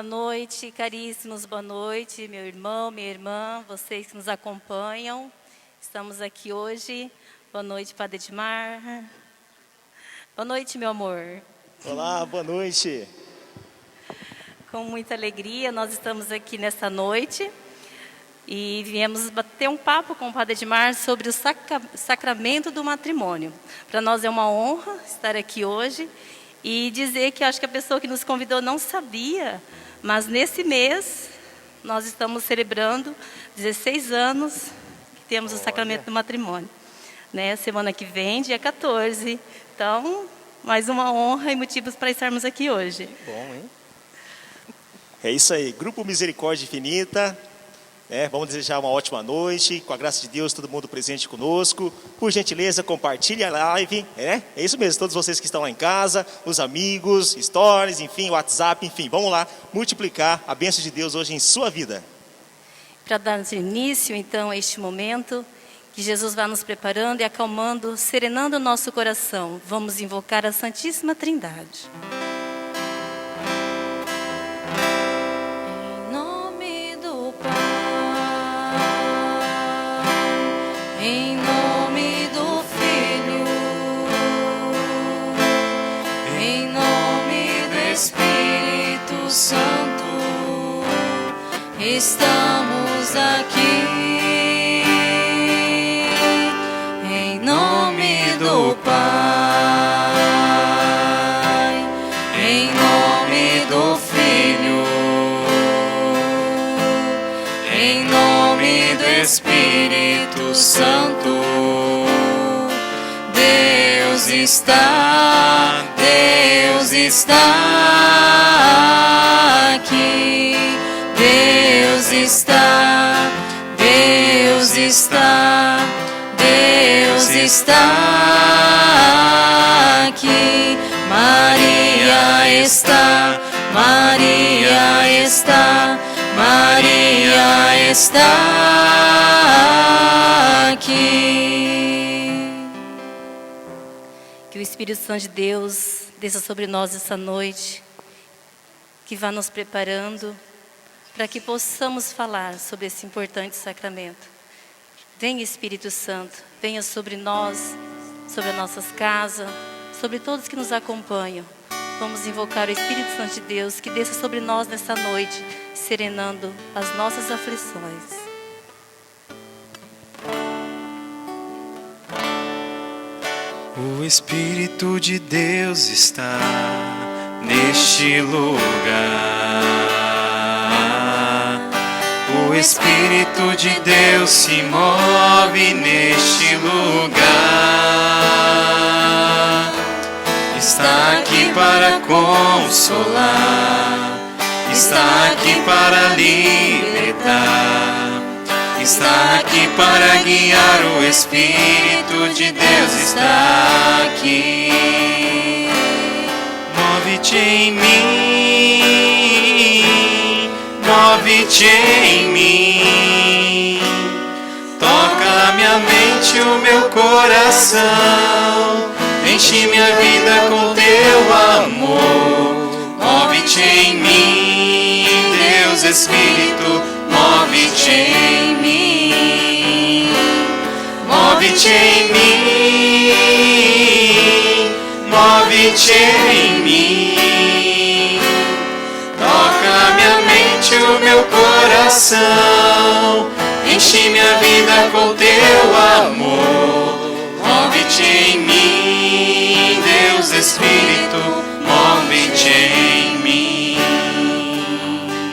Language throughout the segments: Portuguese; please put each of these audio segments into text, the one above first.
noite, caríssimos, boa noite, meu irmão, minha irmã, vocês que nos acompanham. Estamos aqui hoje. Boa noite, Padre Edmar. Boa noite, meu amor. Olá, boa noite. Com muita alegria, nós estamos aqui nessa noite e viemos bater um papo com o Padre Edmar sobre o sacramento do matrimônio. Para nós é uma honra estar aqui hoje e dizer que acho que a pessoa que nos convidou não sabia, mas nesse mês nós estamos celebrando 16 anos que temos o sacramento do matrimônio. Né? Semana que vem, dia 14. Então, mais uma honra e motivos para estarmos aqui hoje. Que bom, hein? É isso aí, Grupo Misericórdia Infinita. Vamos desejar uma ótima noite, com a graça de Deus, todo mundo presente conosco. Por gentileza, compartilhe a live, É isso mesmo, todos vocês que estão lá em casa, os amigos, stories, enfim, WhatsApp, enfim, vamos lá multiplicar a bênção de Deus hoje em sua vida. Para darmos início, então, a este momento, que Jesus vai nos preparando e acalmando, serenando o nosso coração, vamos invocar a Santíssima Trindade. Em nome do Filho, em nome do Espírito Santo, estamos aqui. Em nome do Pai, em nome do Filho, em nome do Espírito Santo, Deus está aqui, Deus está aqui, Maria está aqui. Que o Espírito Santo de Deus desça sobre nós essa noite, que vá nos preparando para que possamos falar sobre esse importante sacramento. Venha, Espírito Santo, venha sobre nós, sobre as nossas casas, sobre todos que nos acompanham. Vamos invocar o Espírito Santo de Deus que desça sobre nós nessa noite, serenando as nossas aflições. O Espírito de Deus está neste lugar. O Espírito de Deus se move neste lugar. Está aqui para consolar, está aqui para libertar, está aqui para guiar. O Espírito de Deus está aqui. Move-te em mim, move-te em mim. Toca a minha mente, o meu coração. Enche minha vida com teu amor. Move-te em mim, Deus Espírito, move-te em mim. Move-te em mim, move-te em mim. Toca a minha mente, o meu coração. Enche minha vida com teu amor. Move-te em mim, Deus Espírito, move-te em mim.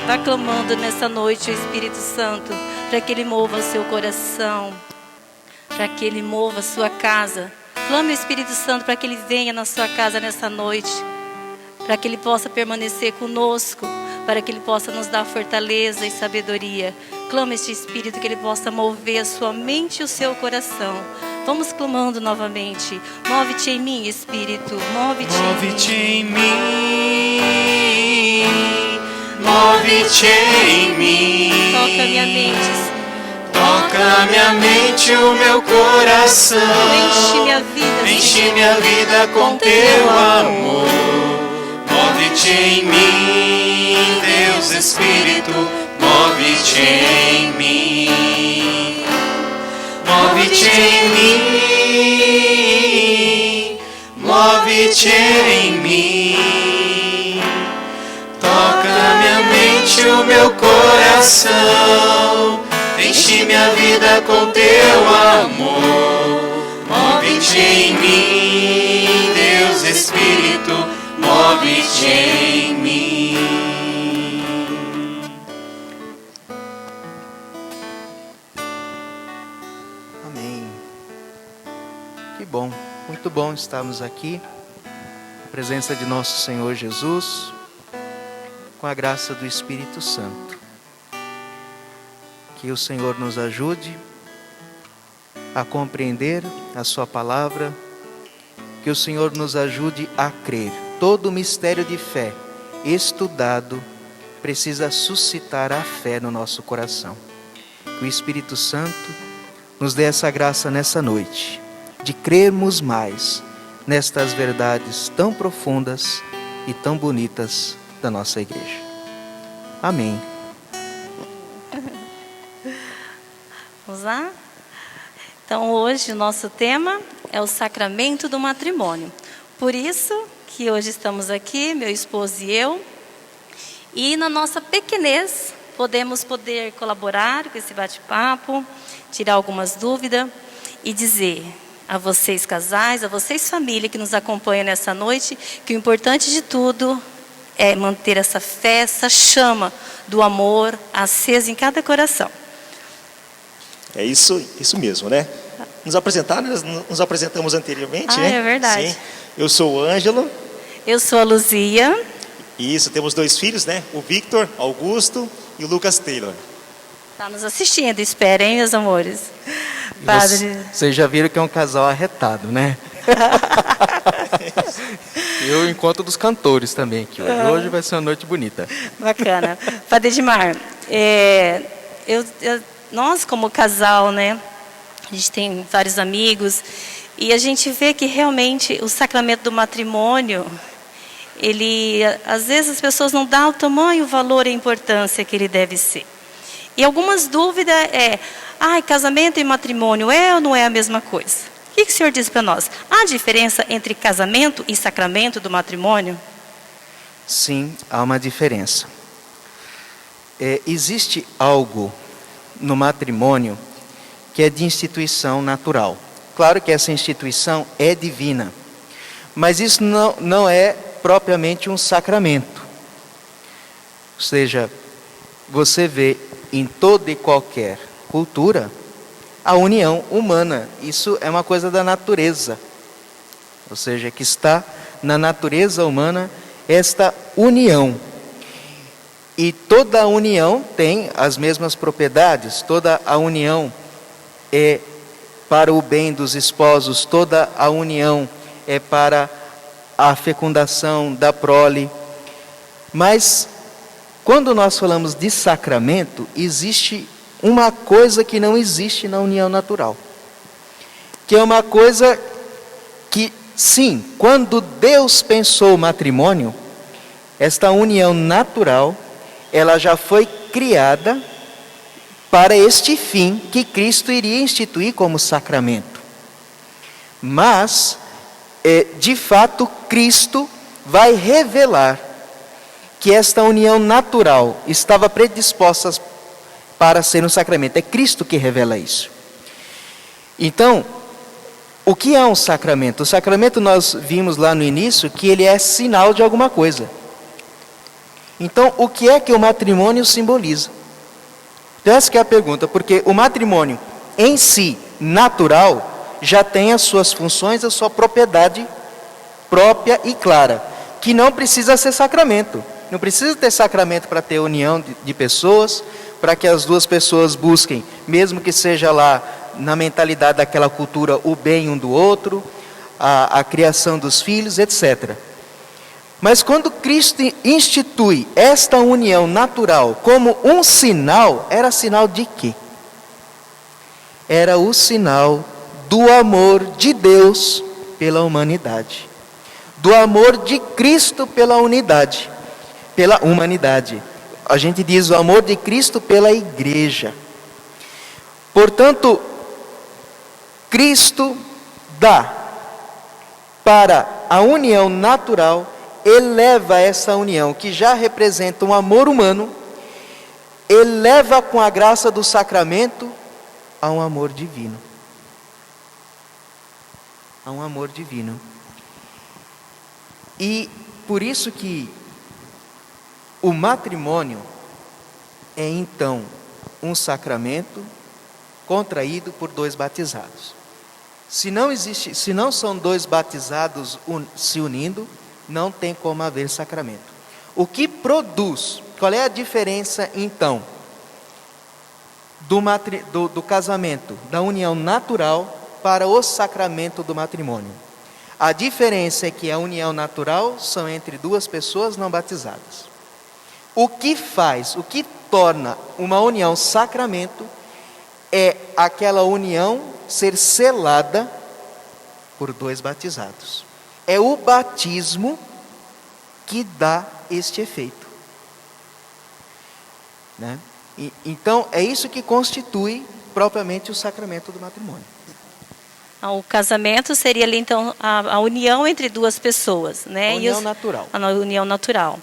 Vá clamando nessa noite o Espírito Santo, para que Ele mova o seu coração, para que Ele mova a sua casa. Clame o Espírito Santo para que Ele venha na sua casa nessa noite, para que Ele possa permanecer conosco, para que Ele possa nos dar fortaleza e sabedoria. Clame este Espírito que Ele possa mover a sua mente e o seu coração. Vamos clamando novamente. Move-te em mim, Espírito, move-te em mim. Move-te em mim. Toca minha mente, toca minha mente, o meu coração. Enche minha vida com teu amor. Move move-te em mim, Deus Espírito, move-te em mim. Move-te em mim, move-te em mim. Toca minha mente, o meu coração, enche minha vida com teu amor. Move-te em mim, Deus Espírito, move-te em mim. Amém. Que bom, muito bom estarmos aqui, na presença de nosso Senhor Jesus, com a graça do Espírito Santo. Que o Senhor nos ajude a compreender a sua palavra, que o Senhor nos ajude a crer. Todo o mistério de fé estudado precisa suscitar a fé no nosso coração. Que o Espírito Santo nos dê essa graça nessa noite, de crermos mais nestas verdades tão profundas e tão bonitas da nossa igreja. Amém. Vamos lá? Então, hoje o nosso tema é o sacramento do matrimônio. Por isso que hoje estamos aqui, meu esposo e eu, e na nossa pequenez podemos colaborar com esse bate-papo, tirar algumas dúvidas e dizer a vocês casais, a vocês família que nos acompanham nessa noite, que o importante de tudo é manter essa fé, essa chama do amor acesa em cada coração. É isso mesmo, né? Nos apresentamos anteriormente, né? É verdade. Sim. Eu sou o Ângelo. Eu sou a Luzia. Isso, temos 2 filhos, né? O Victor Augusto e o Lucas Taylor. Está nos assistindo, espera, hein, meus amores? Padre. Vocês já viram que é um casal arretado, né? E o encontro dos cantores também aqui hoje. Hoje vai ser uma noite bonita. Bacana. Padre Edmar, nós como casal, né? A gente tem vários amigos e a gente vê que realmente o sacramento do matrimônio, às vezes as pessoas não dão o tamanho, o valor e a importância que ele deve ser. E algumas dúvidas casamento e matrimônio é ou não é a mesma coisa? O que o senhor diz para nós? Há diferença entre casamento e sacramento do matrimônio? Sim, há uma diferença. Existe algo no matrimônio que é de instituição natural. Claro que essa instituição é divina, mas isso não é propriamente um sacramento. Ou seja, você vê em toda e qualquer cultura a união humana. Isso é uma coisa da natureza. Ou seja, que está na natureza humana esta união. E toda a união tem as mesmas propriedades, toda a união é para o bem dos esposos, toda a união é para a fecundação da prole. Mas, quando nós falamos de sacramento, existe uma coisa que não existe na união natural. Que é uma coisa que, sim, quando Deus pensou o matrimônio, esta união natural, ela já foi criada para este fim que Cristo iria instituir como sacramento. Mas, de fato, Cristo vai revelar que esta união natural estava predisposta para ser um sacramento. É Cristo que revela isso. Então, o que é um sacramento? O sacramento nós vimos lá no início que ele é sinal de alguma coisa. Então, o que é que o matrimônio simboliza? Então, essa que é a pergunta, porque o matrimônio em si, natural, já tem as suas funções, a sua propriedade própria e clara, que não precisa ser sacramento. Não precisa ter sacramento para ter união de pessoas, para que as duas pessoas busquem, mesmo que seja lá na mentalidade daquela cultura, o bem um do outro, a criação dos filhos, etc. Mas quando Cristo institui esta união natural como um sinal, era sinal de quê? Era o sinal do amor de Deus pela humanidade. do amor de Cristo pela unidade, pela humanidade. A gente diz o amor de Cristo pela igreja. Portanto, Cristo dá para a união natural, eleva essa união, que já representa um amor humano, eleva com a graça do sacramento a um amor divino. A um amor divino. E por isso que o matrimônio é então um sacramento contraído por dois batizados. Se não são dois batizados se unindo, não tem como haver sacramento. O que produz, qual é a diferença então do casamento, da união natural para o sacramento do matrimônio? A diferença é que a união natural são entre duas pessoas não batizadas. O que torna uma união sacramento é aquela união ser selada por dois batizados. É o batismo que dá este efeito, né? Então, é isso que constitui propriamente o sacramento do matrimônio. O casamento seria ali, então, a união entre duas pessoas, né? A união natural. A união natural.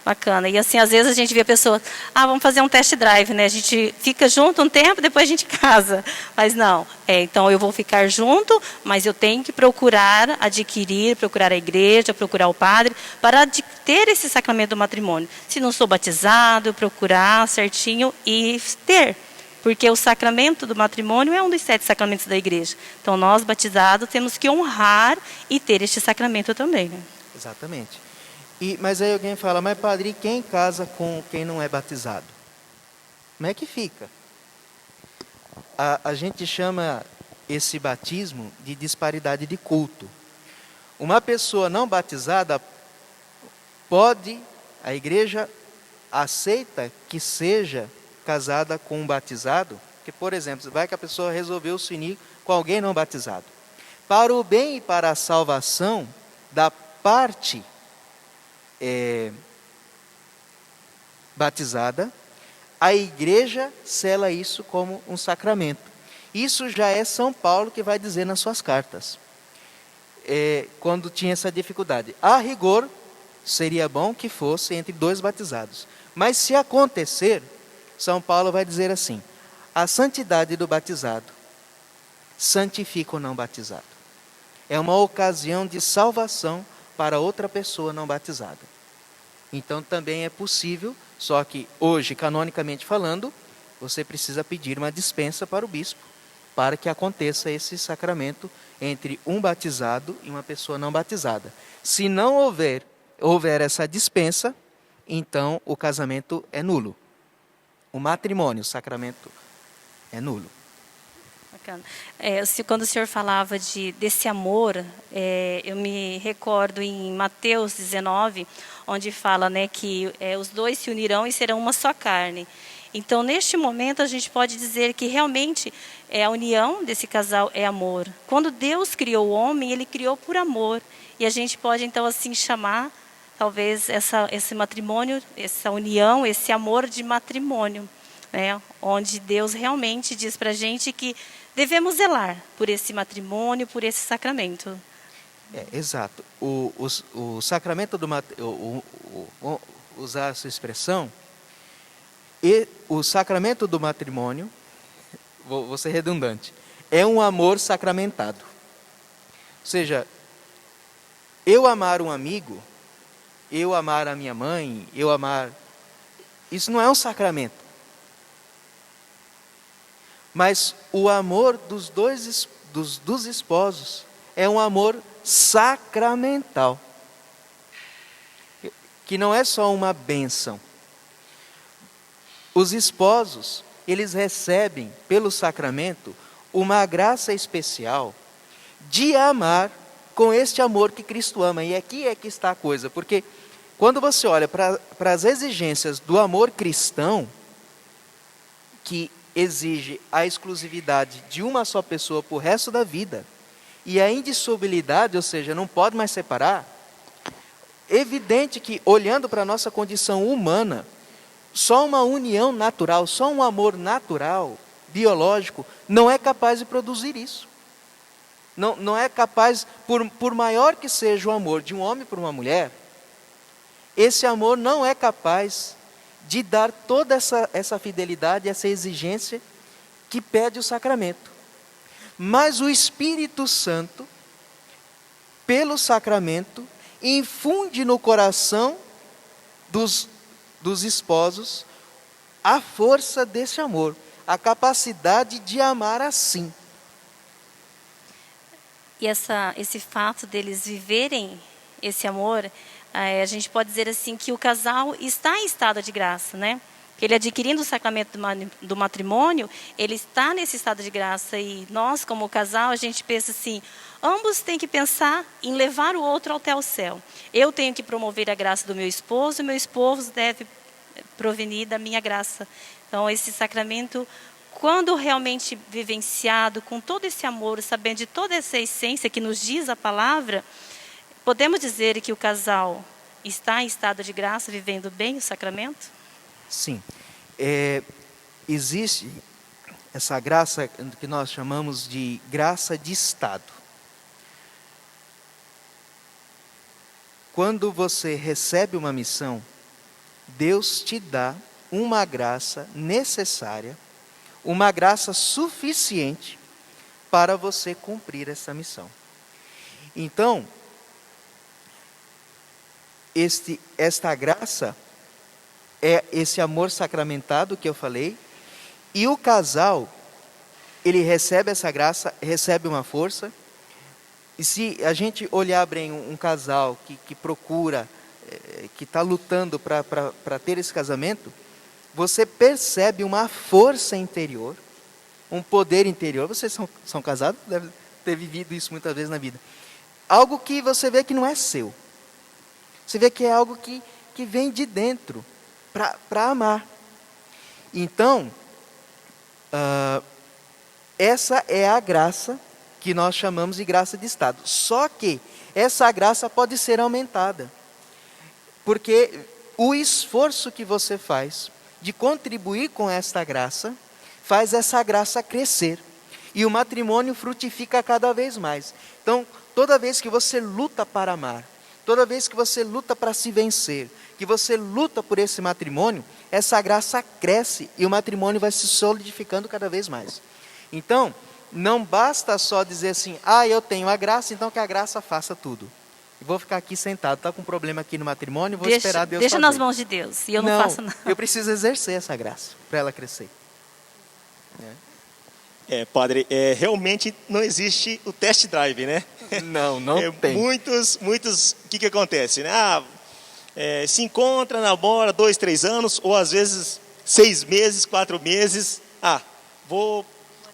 Bacana. E assim, às vezes a gente vê a pessoa, vamos fazer um test drive, né? A gente fica junto um tempo, depois a gente casa. Mas não. Então eu vou ficar junto, mas eu tenho que procurar a igreja, procurar o padre, para ter esse sacramento do matrimônio. Se não sou batizado, procurar certinho e ter. Porque o sacramento do matrimônio é um dos 7 sacramentos da igreja. Então nós, batizados, temos que honrar e ter este sacramento também, né? Exatamente. Mas aí alguém fala, mas padre, quem casa com quem não é batizado? Como é que fica? A gente chama esse batismo de disparidade de culto. Uma pessoa não batizada a igreja aceita que seja casada com um batizado, que, por exemplo, vai que a pessoa resolveu se unir com alguém não batizado. Para o bem e para a salvação da parte batizada, a igreja sela isso como um sacramento. Isso já é São Paulo que vai dizer nas suas cartas, quando tinha essa dificuldade. A rigor, seria bom que fosse entre dois batizados. Mas se acontecer, São Paulo vai dizer assim: a santidade do batizado santifica o não batizado. É uma ocasião de salvação para outra pessoa não batizada. Então também é possível, só que hoje, canonicamente falando, você precisa pedir uma dispensa para o bispo, para que aconteça esse sacramento entre um batizado e uma pessoa não batizada. Se não houver essa dispensa, então o casamento é nulo. O matrimônio, o sacramento, é nulo. Bacana. Quando o senhor falava desse amor, eu me recordo em Mateus 19, onde fala, né, que os dois se unirão e serão uma só carne. Então, neste momento, a gente pode dizer que realmente a união desse casal é amor. Quando Deus criou o homem, Ele criou por amor. E a gente pode, então, assim, chamar, talvez, esse matrimônio, essa união, esse amor de matrimônio, né? Onde Deus realmente diz para a gente que devemos zelar por esse matrimônio, por esse sacramento. Exato. O sacramento do matrimônio, usar essa expressão, o sacramento do matrimônio, vou ser redundante, é um amor sacramentado. Ou seja, eu amar um amigo, eu amar a minha mãe, isso não é um sacramento. Mas o amor dos esposos é um amor sacramental, que não é só uma bênção. Os esposos, eles recebem pelo sacramento uma graça especial de amar com este amor que Cristo ama. E aqui é que está a coisa, porque quando você olha para as exigências do amor cristão, que exige a exclusividade de uma só pessoa para o resto da vida, e a indissolubilidade, ou seja, não pode mais separar, evidente que, olhando para a nossa condição humana, só uma união natural, só um amor natural, biológico, não é capaz de produzir isso. Não é capaz, por maior que seja o amor de um homem por uma mulher, esse amor não é capaz de dar toda essa fidelidade, essa exigência que pede o sacramento. Mas o Espírito Santo, pelo sacramento, infunde no coração dos esposos a força desse amor, a capacidade de amar assim. E esse fato deles viverem esse amor, a gente pode dizer assim que o casal está em estado de graça, né? Ele adquirindo o sacramento do matrimônio, ele está nesse estado de graça. E nós, como casal, a gente pensa assim, ambos têm que pensar em levar o outro até o céu. Eu tenho que promover a graça do meu esposo deve provenir da minha graça. Então, esse sacramento, quando realmente vivenciado, com todo esse amor, sabendo de toda essa essência que nos diz a palavra, podemos dizer que o casal está em estado de graça, vivendo bem o sacramento? Sim. Existe essa graça que nós chamamos de graça de estado. Quando você recebe uma missão, Deus te dá uma graça necessária, uma graça suficiente para você cumprir essa missão. Então, esta graça é esse amor sacramentado que eu falei, e o casal, ele recebe essa graça, recebe uma força. E se a gente olhar bem um casal que procura, que está lutando para ter esse casamento, você percebe uma força interior, um poder interior. Vocês são casados? Devem ter vivido isso muitas vezes na vida. Algo que você vê que não é seu. Você vê que é algo que vem de dentro, para amar. Então, essa é a graça que nós chamamos de graça de estado. Só que essa graça pode ser aumentada. Porque o esforço que você faz de contribuir com esta graça, faz essa graça crescer. E o matrimônio frutifica cada vez mais. Então, toda vez que você luta para amar, toda vez que você luta para se vencer, que você luta por esse matrimônio, essa graça cresce e o matrimônio vai se solidificando cada vez mais. Então, não basta só dizer assim, eu tenho a graça, então que a graça faça tudo. Eu vou ficar aqui sentado, está com um problema aqui no matrimônio, vou esperar Deus fazer. Deixa nas mãos de Deus, e eu não faço nada. Eu preciso exercer essa graça, para ela crescer. Padre, realmente não existe o test drive, né? Não tem. Muitos, o que acontece, né? Se encontra, namora 2, 3 anos, ou às vezes 6 meses, 4 meses.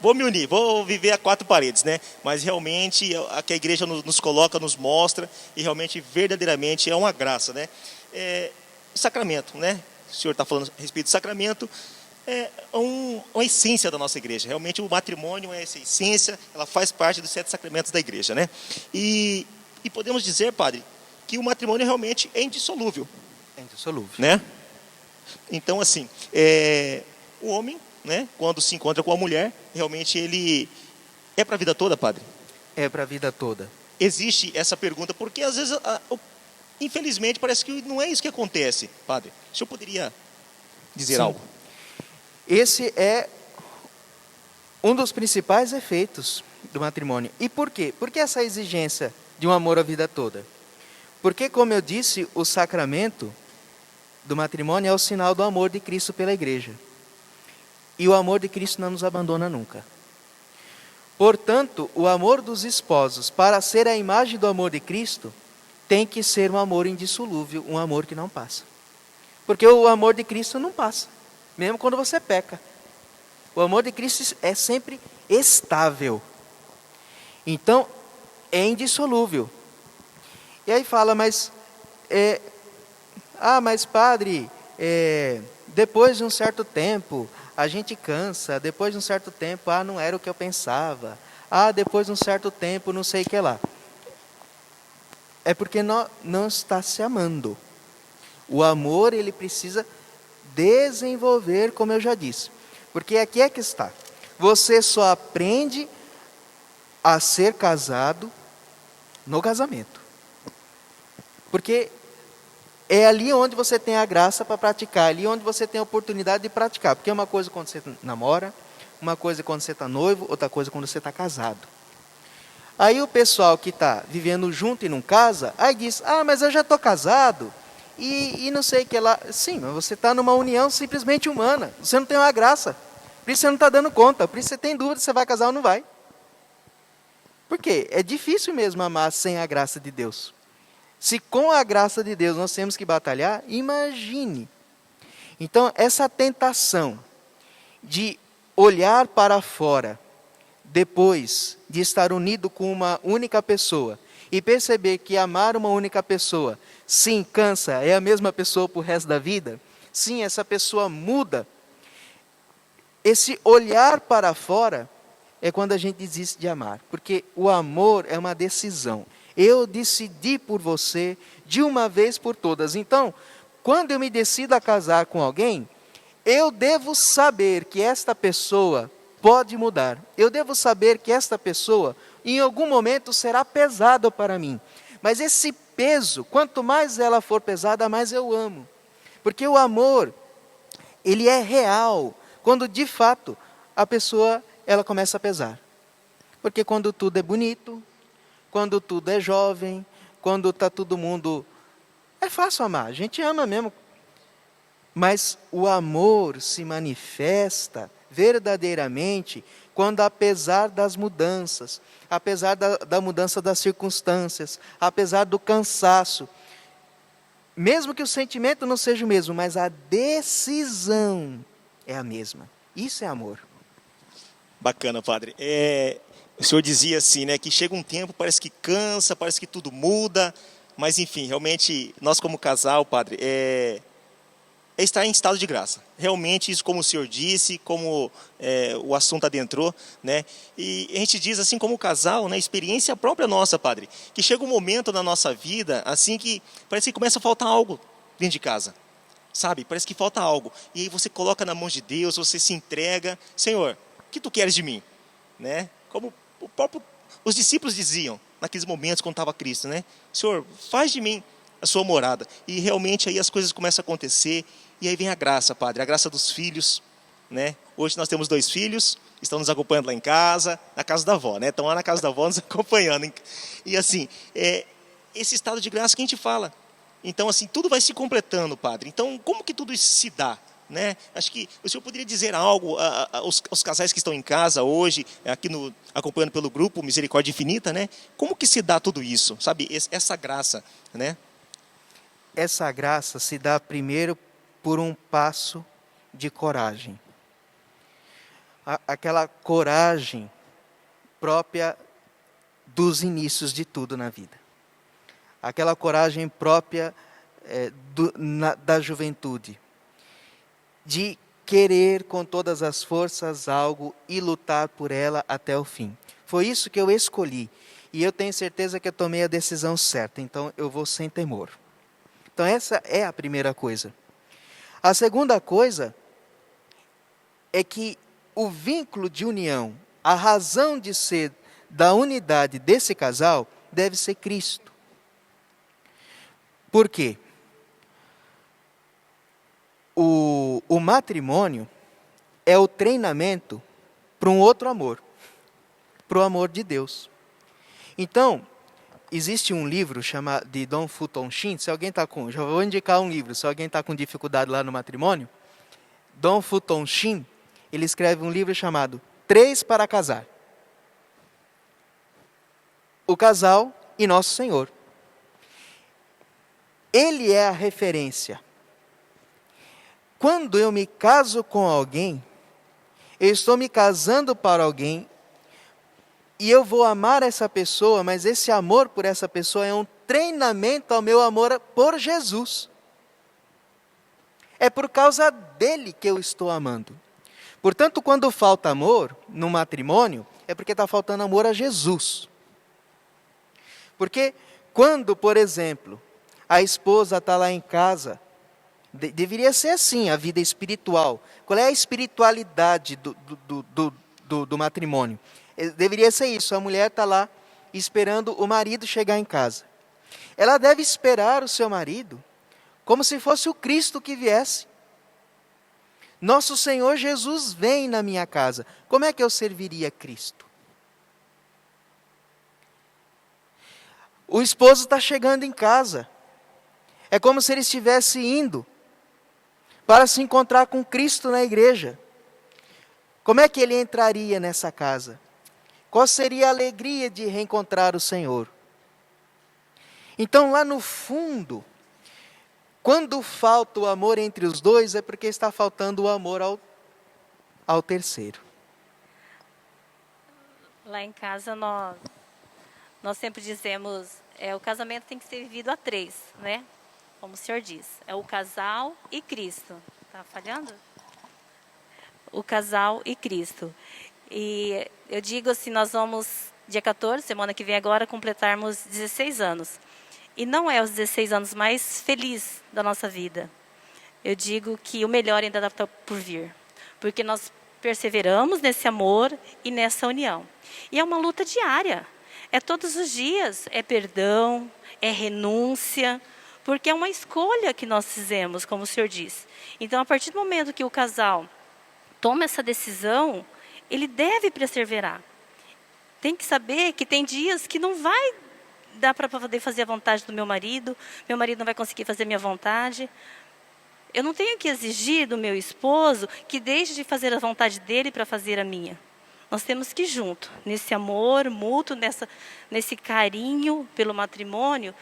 Vou me unir, vou viver a 4 paredes, né? Mas realmente, a que a igreja nos coloca, nos mostra, e realmente, verdadeiramente, é uma graça, né? O sacramento, né? O senhor está falando a respeito do sacramento, é uma essência da nossa igreja. Realmente, o matrimônio é essa essência, ela faz parte dos 7 sacramentos da igreja, né? E podemos dizer, padre, que o matrimônio realmente é indissolúvel. É indissolúvel. Né? Então, assim, o homem, né, quando se encontra com a mulher, realmente ele é para a vida toda, padre? É para a vida toda. Existe essa pergunta, porque às vezes, infelizmente, parece que não é isso que acontece, padre. O senhor poderia dizer algo? Esse é um dos principais efeitos do matrimônio. E por quê? Por que essa exigência de um amor a vida toda? Porque, como eu disse, o sacramento do matrimônio é o sinal do amor de Cristo pela igreja. E o amor de Cristo não nos abandona nunca. Portanto, o amor dos esposos, para ser a imagem do amor de Cristo, tem que ser um amor indissolúvel, um amor que não passa. Porque o amor de Cristo não passa, mesmo quando você peca. O amor de Cristo é sempre estável. Então, é indissolúvel. E aí fala, mas padre, depois de um certo tempo, a gente cansa, depois de um certo tempo, não era o que eu pensava, depois de um certo tempo, não sei o que lá. é porque não está se amando. O amor, ele precisa desenvolver, como eu já disse. Porque aqui é que está. Você só aprende a ser casado no casamento. Porque é ali onde você tem a graça para praticar, ali onde você tem a oportunidade de praticar. Porque é uma coisa quando você namora, uma coisa quando você está noivo, outra coisa quando você está casado. Aí o pessoal que está vivendo junto e não casa, aí diz, mas eu já estou casado, e não sei o que lá. Sim, mas você está numa união simplesmente humana, você não tem uma graça, por isso você não está dando conta, por isso você tem dúvida se você vai casar ou não vai. Por quê? É difícil mesmo amar sem a graça de Deus. Se com a graça de Deus nós temos que batalhar, imagine. Então, essa tentação de olhar para fora, depois de estar unido com uma única pessoa, e perceber que amar uma única pessoa, sim, cansa, é a mesma pessoa para o resto da vida, sim, essa pessoa muda. Esse olhar para fora é quando a gente desiste de amar, porque o amor é uma decisão. Eu decidi por você de uma vez por todas. Então, quando eu me decido a casar com alguém, eu devo saber que esta pessoa pode mudar. Eu devo saber que esta pessoa, em algum momento, será pesada para mim. Mas esse peso, quanto mais ela for pesada, mais eu amo. Porque o amor, ele é real, quando de fato a pessoa ela começa a pesar. Porque quando tudo é bonito, quando tudo é jovem, quando está todo mundo... É fácil amar, a gente ama mesmo. Mas o amor se manifesta verdadeiramente quando, apesar das mudanças, apesar da mudança das circunstâncias, apesar do cansaço, mesmo que o sentimento não seja o mesmo, mas a decisão é a mesma. Isso é amor. Bacana, padre. O senhor dizia assim, né, que chega um tempo, parece que cansa, parece que tudo muda, mas enfim, realmente, nós como casal, padre, é estar em estado de graça. Realmente, isso como o senhor disse, como o assunto adentrou, né? E a gente diz assim como casal, né, experiência própria nossa, padre, que chega um momento na nossa vida, assim que parece que começa a faltar algo dentro de casa, sabe? Parece que falta algo. E aí você coloca na mão de Deus, você se entrega, Senhor, o que tu queres de mim? Né? Como os discípulos diziam naqueles momentos quando estava Cristo, né? Senhor, faz de mim a sua morada. E realmente aí as coisas começam a acontecer. E aí vem a graça, padre, a graça dos filhos, né? Hoje nós temos 2 filhos, estão nos acompanhando lá em casa, na casa da avó, né? Estão lá na casa da avó nos acompanhando. E assim, esse estado de graça que a gente fala. Então, assim, tudo vai se completando, padre. Então, como que tudo isso se dá? Né? Acho que o senhor poderia dizer algo aos casais que estão em casa hoje, aqui acompanhando pelo grupo Misericórdia Infinita, né? Como que se dá tudo isso, sabe? Essa graça, né? Essa graça se dá primeiro por um passo de coragem. Aquela coragem própria dos inícios de tudo na vida. Aquela coragem própria da juventude. De querer com todas as forças algo e lutar por ela até o fim. Foi isso que eu escolhi. E eu tenho certeza que eu tomei a decisão certa. Então eu vou sem temor. Então essa é a primeira coisa. A segunda coisa é que o vínculo de união, a razão de ser da unidade desse casal deve ser Cristo. Por quê? O matrimônio é o treinamento para um outro amor, para o amor de Deus. Então, existe um livro chamado de Dom Futon Shin, se alguém está com, já vou indicar um livro, se alguém está com dificuldade lá no matrimônio, Dom Futon Shin, ele escreve um livro chamado 3 para Casar. O casal e Nosso Senhor. Ele é a referência. Quando eu me caso com alguém, eu estou me casando para alguém, e eu vou amar essa pessoa, mas esse amor por essa pessoa é um treinamento ao meu amor por Jesus. É por causa dele que eu estou amando. Portanto, quando falta amor no matrimônio, é porque está faltando amor a Jesus. Porque quando, por exemplo, a esposa está lá em casa, deveria ser assim a vida espiritual. Qual é a espiritualidade do matrimônio? Deveria ser isso, a mulher está lá esperando o marido chegar em casa. Ela deve esperar o seu marido como se fosse o Cristo que viesse. Nosso Senhor Jesus vem na minha casa. Como é que eu serviria Cristo? O esposo está chegando em casa. É como se ele estivesse indo para se encontrar com Cristo na igreja. Como é que ele entraria nessa casa? Qual seria a alegria de reencontrar o Senhor? Então, lá no fundo, quando falta o amor entre os dois, é porque está faltando o amor ao terceiro. Lá em casa nós sempre dizemos, o casamento tem que ser vivido a três, né? Como o senhor diz, é o casal e Cristo. Tá falhando? O casal e Cristo. E eu digo assim, nós vamos, dia 14, semana que vem agora, completarmos 16 anos. E não é os 16 anos mais felizes da nossa vida. Eu digo que o melhor ainda está por vir. Porque nós perseveramos nesse amor e nessa união. E é uma luta diária. É todos os dias. É perdão, é renúncia. Porque é uma escolha que nós fizemos, como o senhor disse. Então, a partir do momento que o casal toma essa decisão, ele deve perseverar. Tem que saber que tem dias que não vai dar para poder fazer a vontade do meu marido não vai conseguir fazer a minha vontade. Eu não tenho que exigir do meu esposo que deixe de fazer a vontade dele para fazer a minha. Nós temos que ir junto, nesse amor mútuo, nesse carinho pelo matrimônio,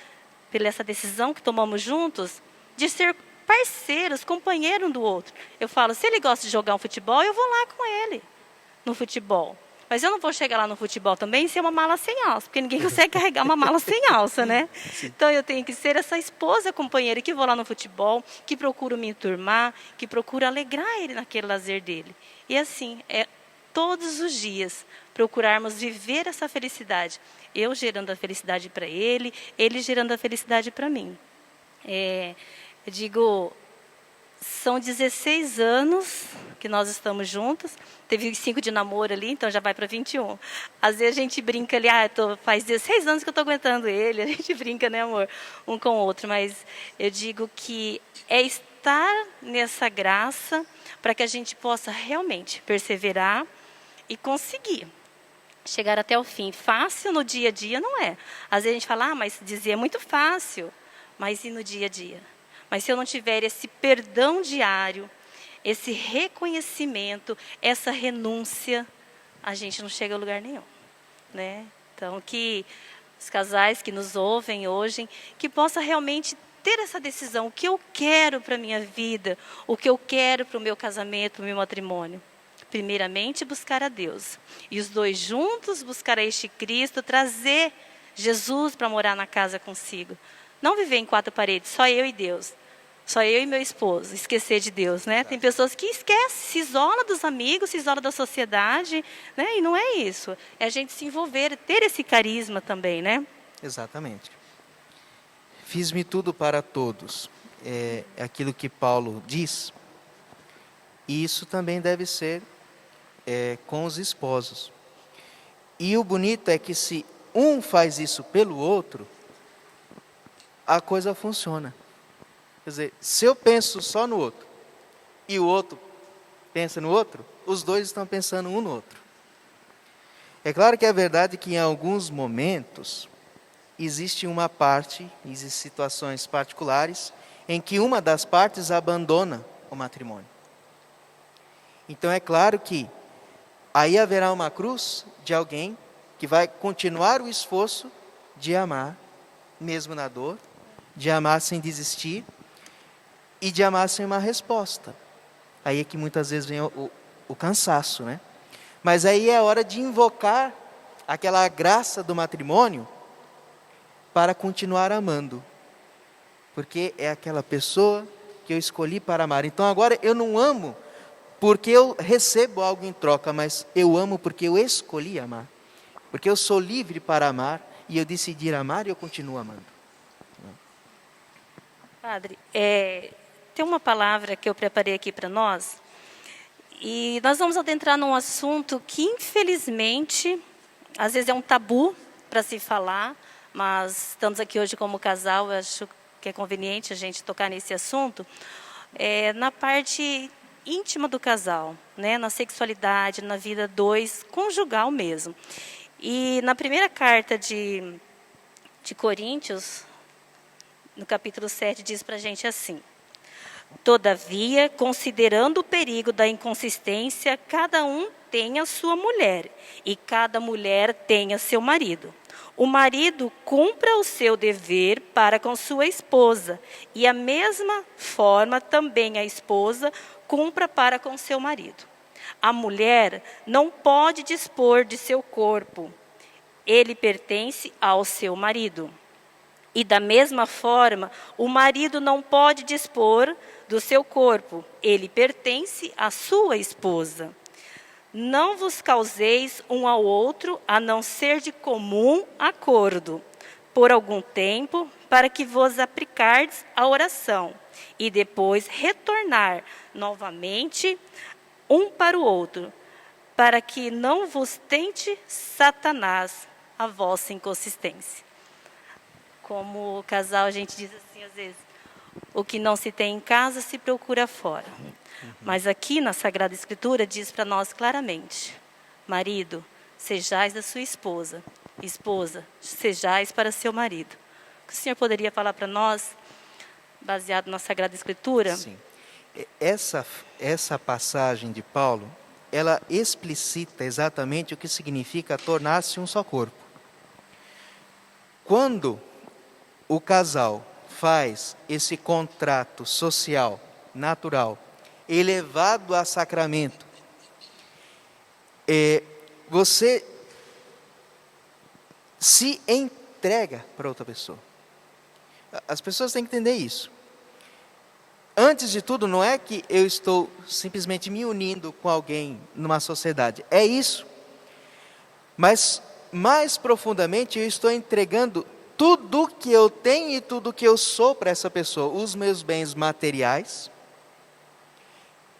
pela essa decisão que tomamos juntos, de ser parceiros, companheiros um do outro. Eu falo, se ele gosta de jogar um futebol, eu vou lá com ele no futebol. Mas eu não vou chegar lá no futebol também e ser uma mala sem alça, porque ninguém consegue carregar uma mala sem alça, né? Sim. Então eu tenho que ser essa esposa companheira que vou lá no futebol, que procuro me enturmar, que procuro alegrar ele naquele lazer dele. E assim, todos os dias, procurarmos viver essa felicidade. Eu gerando a felicidade para ele gerando a felicidade para mim. Eu digo, são 16 anos que nós estamos juntos. Teve 5 de namoro ali, então já vai para 21. Às vezes a gente brinca ali, faz 16 anos que eu estou aguentando ele. A gente brinca, né, amor? Um com o outro. Mas eu digo que é estar nessa graça para que a gente possa realmente perseverar e conseguir chegar até o fim. Fácil no dia a dia não é. Às vezes a gente fala, mas dizer é muito fácil. Mas e no dia a dia? Mas se eu não tiver esse perdão diário, esse reconhecimento, essa renúncia, a gente não chega a lugar nenhum, né? Então, que os casais que nos ouvem hoje, que possa realmente ter essa decisão, o que eu quero para a minha vida, o que eu quero para o meu casamento, para o meu matrimônio. Primeiramente, buscar a Deus. E os dois juntos buscar a este Cristo, trazer Jesus para morar na casa consigo. Não viver em 4 paredes, só eu e Deus. Só eu e meu esposo, esquecer de Deus, né? Tem pessoas que esquecem, se isola dos amigos, se isola da sociedade, né? E não é isso. É a gente se envolver, ter esse carisma também, né? Exatamente. Fiz-me tudo para todos. É aquilo que Paulo diz. E isso também deve ser com os esposos. E o bonito é que se um faz isso pelo outro, a coisa funciona. Quer dizer, se eu penso só no outro e o outro pensa no outro, os dois estão pensando um no outro. É claro que é verdade que em alguns momentos existe uma parte, existem situações particulares em que uma das partes abandona o matrimônio. Então é claro que aí haverá uma cruz de alguém que vai continuar o esforço de amar, mesmo na dor, de amar sem desistir, e de amar sem uma resposta. Aí é que muitas vezes vem o cansaço, né? Mas aí é hora de invocar aquela graça do matrimônio para continuar amando. Porque é aquela pessoa que eu escolhi para amar. Então agora eu não amo porque eu recebo algo em troca, mas eu amo porque eu escolhi amar. Porque eu sou livre para amar e eu decidir amar, eu continuo amando. Padre, tem uma palavra que eu preparei aqui para nós, e nós vamos adentrar num assunto que, infelizmente, às vezes é um tabu para se falar, mas estamos aqui hoje como casal, eu acho que é conveniente a gente tocar nesse assunto, na parte íntima do casal, né? Na sexualidade, na vida conjugal mesmo. E na primeira carta de Coríntios, no capítulo 7, diz para a gente assim: todavia, considerando o perigo da inconsistência, cada um tem a sua mulher, e cada mulher tem a seu marido. O marido cumpra o seu dever para com sua esposa, e a mesma forma também a esposa cumpra para com seu marido. A mulher não pode dispor de seu corpo, ele pertence ao seu marido. E da mesma forma, o marido não pode dispor do seu corpo, ele pertence à sua esposa. Não vos causeis um ao outro, a não ser de comum acordo, por algum tempo, para que vos aplicardes à oração, e depois retornar novamente um para o outro, para que não vos tente Satanás a vossa inconsistência. Como casal, a gente diz assim, às vezes, o que não se tem em casa se procura fora. Mas aqui na Sagrada Escritura diz para nós claramente: marido, sejais da sua esposa, esposa, sejais para seu marido. O que o senhor poderia falar para nós, baseado na Sagrada Escritura? Sim. Essa passagem de Paulo, ela explicita exatamente o que significa tornar-se um só corpo. Quando o casal faz esse contrato social, natural, elevado a sacramento, você se entrega para outra pessoa. As pessoas têm que entender isso. Antes de tudo, não é que eu estou simplesmente me unindo com alguém numa sociedade. É isso. Mas, mais profundamente, eu estou entregando tudo que eu tenho e tudo que eu sou para essa pessoa. Os meus bens materiais,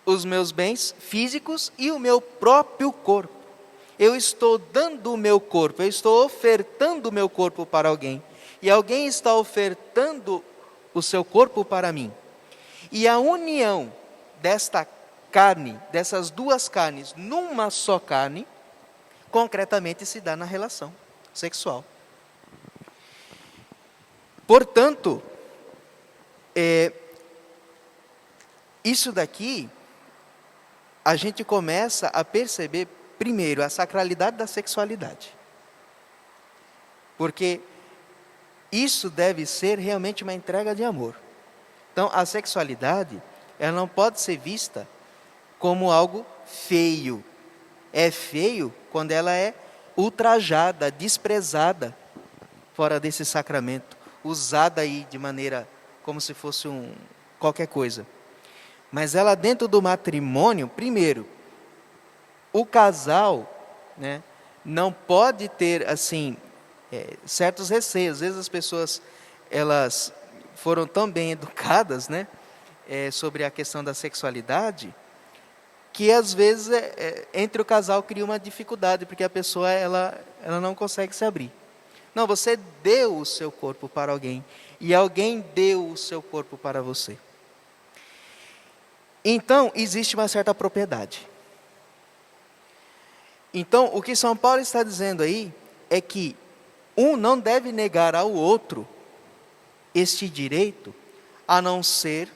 os meus bens físicos e o meu próprio corpo. Eu estou dando o meu corpo, eu estou ofertando o meu corpo para alguém. E alguém está ofertando o seu corpo para mim. E a união desta carne, dessas duas carnes, numa só carne, concretamente se dá na relação sexual. Portanto, isso daqui, a gente começa a perceber, primeiro, a sacralidade da sexualidade. Porque isso deve ser realmente uma entrega de amor. Então, a sexualidade, ela não pode ser vista como algo feio. É feio quando ela é ultrajada, desprezada, fora desse sacramento, usada aí de maneira como se fosse qualquer coisa. Mas ela dentro do matrimônio, primeiro, o casal, né, não pode ter assim certos receios. Às vezes as pessoas, elas foram tão bem educadas, né, sobre a questão da sexualidade, que às vezes entre o casal cria uma dificuldade, porque a pessoa ela não consegue se abrir. Não, você deu o seu corpo para alguém, e alguém deu o seu corpo para você. Então, existe uma certa propriedade. Então, o que São Paulo está dizendo aí é que um não deve negar ao outro este direito, a não ser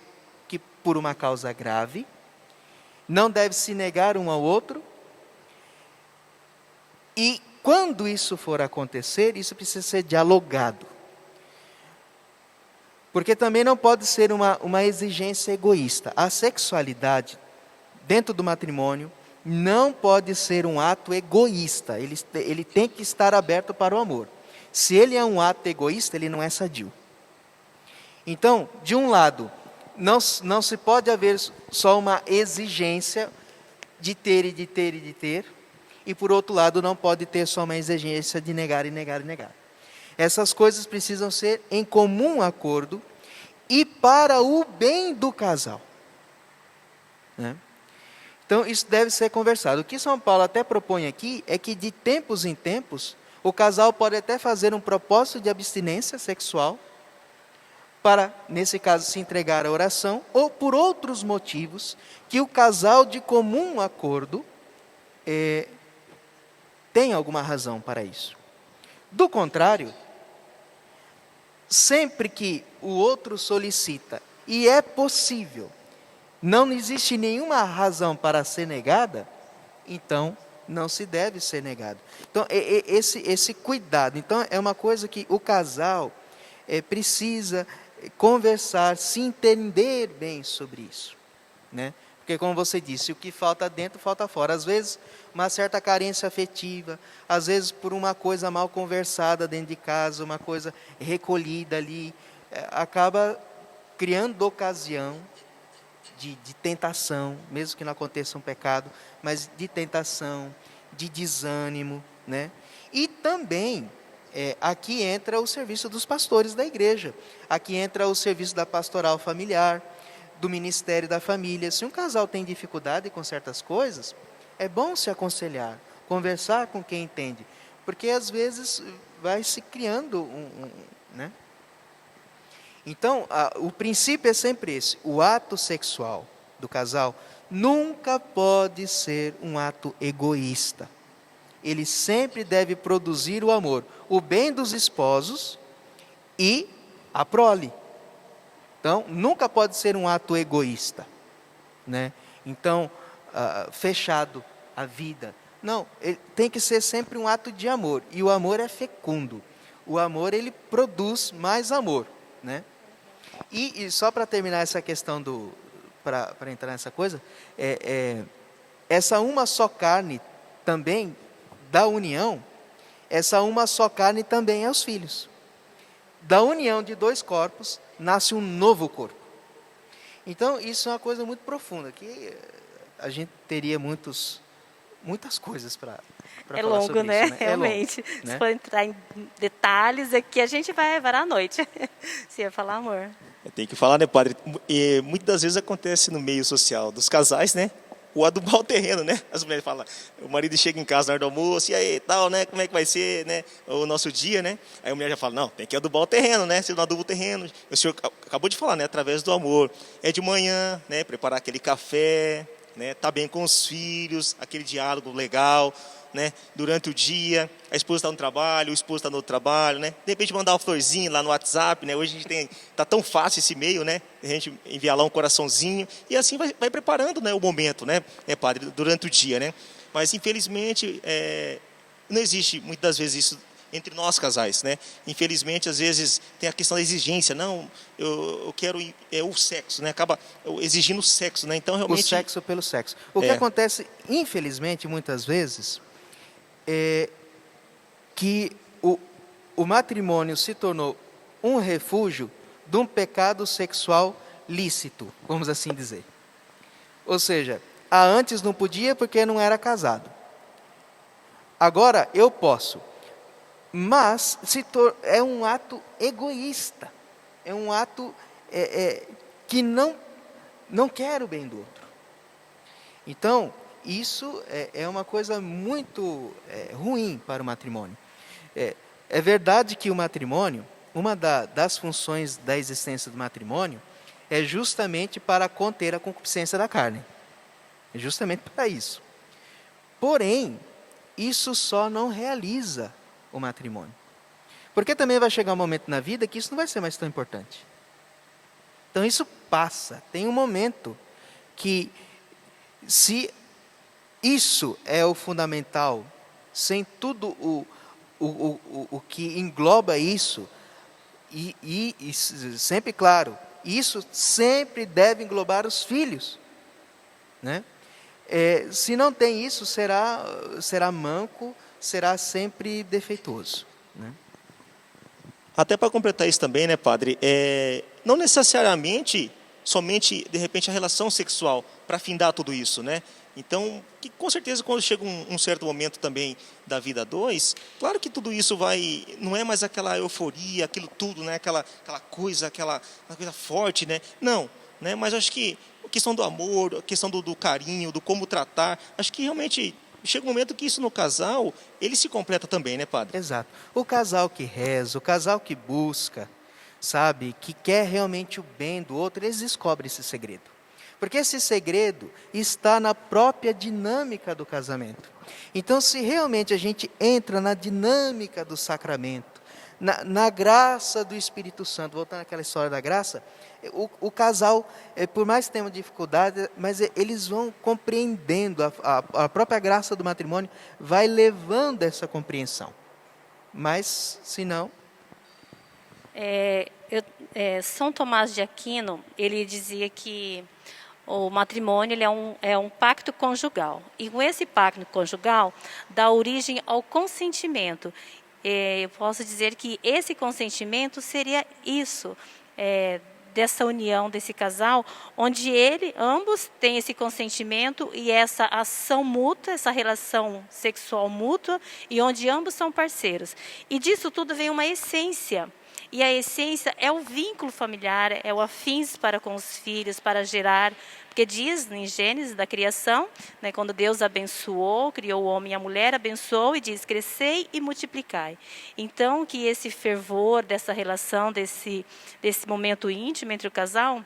que por uma causa grave, não deve se negar um ao outro, e quando isso for acontecer, isso precisa ser dialogado. Porque também não pode ser uma exigência egoísta. A sexualidade, dentro do matrimônio, não pode ser um ato egoísta. Ele tem que estar aberto para o amor. Se ele é um ato egoísta, ele não é sadio. Então, de um lado, não se pode haver só uma exigência de ter e de ter e de ter, e por outro lado, não pode ter só uma exigência de negar e negar e negar. Essas coisas precisam ser em comum acordo e para o bem do casal. Né? Então, isso deve ser conversado. O que São Paulo até propõe aqui é que, de tempos em tempos, o casal pode até fazer um propósito de abstinência sexual para, nesse caso, se entregar à oração, ou por outros motivos que o casal, de comum acordo, tem alguma razão para isso. Do contrário, sempre que o outro solicita, e é possível, não existe nenhuma razão para ser negada, então não se deve ser negado. Então, esse cuidado. Então, é uma coisa que o casal precisa conversar, se entender bem sobre isso. Né? Porque, como você disse, o que falta dentro, falta fora. Às vezes, uma certa carência afetiva, às vezes por uma coisa mal conversada dentro de casa, uma coisa recolhida ali, acaba criando ocasião de tentação, mesmo que não aconteça um pecado, mas de tentação, de desânimo, né? E também, aqui entra o serviço dos pastores da igreja, aqui entra o serviço da pastoral familiar, do ministério da família. Se um casal tem dificuldade com certas coisas, é bom se aconselhar, conversar com quem entende, porque às vezes vai se criando né? Então, o princípio é sempre esse: o ato sexual do casal nunca pode ser um ato egoísta. Ele sempre deve produzir o amor, o bem dos esposos e a prole. Então, nunca pode ser um ato egoísta, né? Então, fechado a vida. Não, tem que ser sempre um ato de amor. E o amor é fecundo. O amor, ele produz mais amor, né? E só para terminar essa questão para entrar nessa coisa, essa uma só carne também da união, essa uma só carne também é os filhos. Da união de dois corpos nasce um novo corpo. Então, isso é uma coisa muito profunda, que a gente teria muitas coisas para falar longo, sobre né? isso, né? Realmente. É longo, né? Se for entrar em detalhes aqui, a gente vai varar a noite. Se ia falar amor. Tem que falar, né, padre? E muitas das vezes acontece no meio social dos casais, né? O adubar o terreno, né? As mulheres falam, o marido chega em casa na hora do almoço, e aí, tal, né? Como é que vai ser, né? O nosso dia, né? Aí a mulher já fala, não, tem que adubar o terreno, né? Se não aduba o terreno, o senhor acabou de falar, né? Através do amor. É de manhã, né? Preparar aquele café, né? Tá bem com os filhos, aquele diálogo legal, né? Durante o dia, a esposa está no trabalho, o esposo está no outro trabalho, né? De repente mandar uma florzinha lá no WhatsApp, né? Hoje a gente tá tão fácil esse e-mail, né? A gente enviar lá um coraçãozinho e assim vai preparando, né, o momento, né, padre, durante o dia, né? Mas infelizmente não existe muitas das vezes isso entre nós casais, né? Infelizmente às vezes tem a questão da exigência, não, eu quero o sexo, né? Acaba exigindo o sexo, né? Então realmente o sexo pelo sexo. O que acontece, infelizmente, muitas vezes, é que o matrimônio se tornou um refúgio de um pecado sexual lícito, vamos assim dizer. Ou seja, antes não podia porque não era casado. Agora eu posso. Mas é um ato egoísta. É um ato que não quer o bem do outro. Então, isso é uma coisa muito ruim para o matrimônio. É verdade que o matrimônio, uma das funções da existência do matrimônio, é justamente para conter a concupiscência da carne. É justamente para isso. Porém, isso só não realiza o matrimônio. Porque também vai chegar um momento na vida que isso não vai ser mais tão importante. Então isso passa. Tem um momento que, se isso é o fundamental, sem tudo o que engloba isso, e sempre claro, isso sempre deve englobar os filhos, né? Se não tem isso, será manco, será sempre defeituoso, né? Até para completar isso também, né, padre, não necessariamente somente, de repente, a relação sexual para findar tudo isso, né? Então, que, com certeza, quando chega um certo momento também da vida a dois, claro que tudo isso não é mais aquela euforia, aquilo tudo, né? aquela coisa forte, né? Não, né? Mas acho que a questão do amor, a questão do carinho, do como tratar, acho que realmente chega um momento que isso no casal, ele se completa também, né, padre? Exato. O casal que reza, o casal que busca, sabe, que quer realmente o bem do outro, eles descobrem esse segredo. Porque esse segredo está na própria dinâmica do casamento. Então, se realmente a gente entra na dinâmica do sacramento, na graça do Espírito Santo, voltando àquela história da graça, o casal, por mais que tenham dificuldade, mas eles vão compreendendo, a própria graça do matrimônio vai levando essa compreensão. Mas, se não... São Tomás de Aquino, ele dizia que o matrimônio ele é um pacto conjugal. E com esse pacto conjugal, dá origem ao consentimento. Eu posso dizer que esse consentimento seria isso, dessa união, desse casal, onde ambos têm esse consentimento e essa ação mútua, essa relação sexual mútua, e onde ambos são parceiros. E disso tudo vem uma essência. E a essência é o vínculo familiar, é o afins para com os filhos, para gerar. Porque diz em Gênesis da criação, né, quando Deus abençoou, criou o homem e a mulher, abençoou e diz, crescei e multiplicai. Então, que esse fervor dessa relação, desse momento íntimo entre o casal,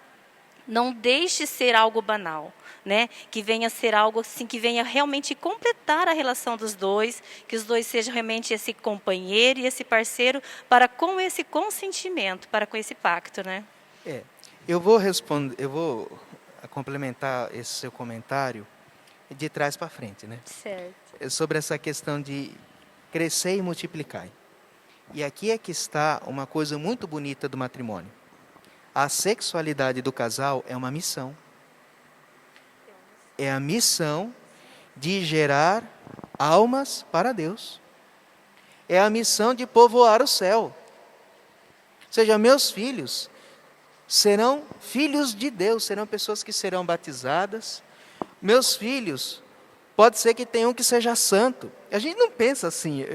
não deixe ser algo banal, né? Que venha ser algo assim, que venha realmente completar a relação dos dois, que os dois sejam realmente esse companheiro e esse parceiro para com esse consentimento, para com esse pacto, né? Eu vou complementar esse seu comentário de trás para frente, né? Certo. Sobre essa questão de crescer e multiplicar. E aqui é que está uma coisa muito bonita do matrimônio. A sexualidade do casal é uma missão. É a missão de gerar almas para Deus. É a missão de povoar o céu. Ou seja, meus filhos serão filhos de Deus, serão pessoas que serão batizadas. Meus filhos, pode ser que tenha um que seja santo. A gente não pensa assim.